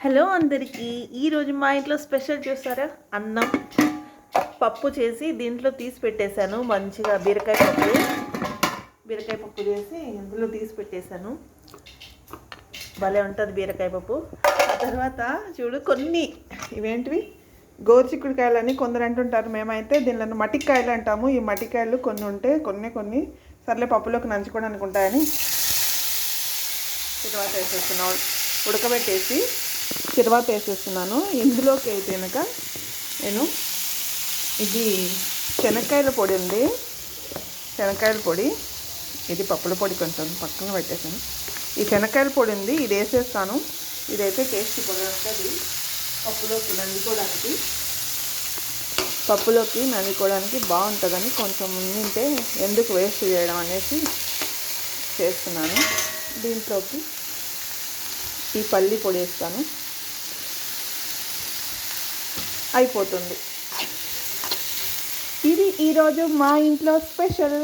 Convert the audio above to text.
Hello అందరికీ. ఈరోజు మా ఇంట్లో స్పెషల్ చూస్తారా, అన్నం పప్పు చేసి దీంట్లో తీసి పెట్టేశాను. మంచిగా బీరకాయ పప్పు చేసి ఇందులో తీసి పెట్టేశాను. భలే ఉంటుంది బీరకాయ పప్పు. ఆ తర్వాత చూడు, కొన్ని ఇవేంటివి గోరుచిక్కుడుకాయలని కొందరు అంటుంటారు. మేమైతే దీనిలో మటికాయలు అంటాము. ఈ మటికాయలు కొన్ని ఉంటే కొన్ని సర్లే పప్పులోకి నంచుకోవడానికి ఉంటాయని తర్వాత వేసేస్తున్నాను. ఉడకబెట్టేసి తర్వాత వేసేస్తున్నాను. ఇందులోకి అయితే కనుక నేను ఇది శనక్కాయల పొడి ఉంది, శనక్కాయల పొడి, ఇది పప్పుల పొడి కొంచెం పక్కన పెట్టేసాను. ఈ శనక్కాయల పొడి ఉంది, ఇది వేసేస్తాను. ఇదైతే టేస్ట్ పొడి ఉంటుంది పప్పులోకి నంచుకోవడానికి బాగుంటుందని కొంచెం ఉంటే ఎందుకు వేస్ట్ చేయడం అనేసి చేస్తున్నాను. దీంట్లోకి ఈ పల్లి పొడి వేస్తాను, అయిపోతుంది. ఇది ఈరోజు మా ఇంట్లో స్పెషల్.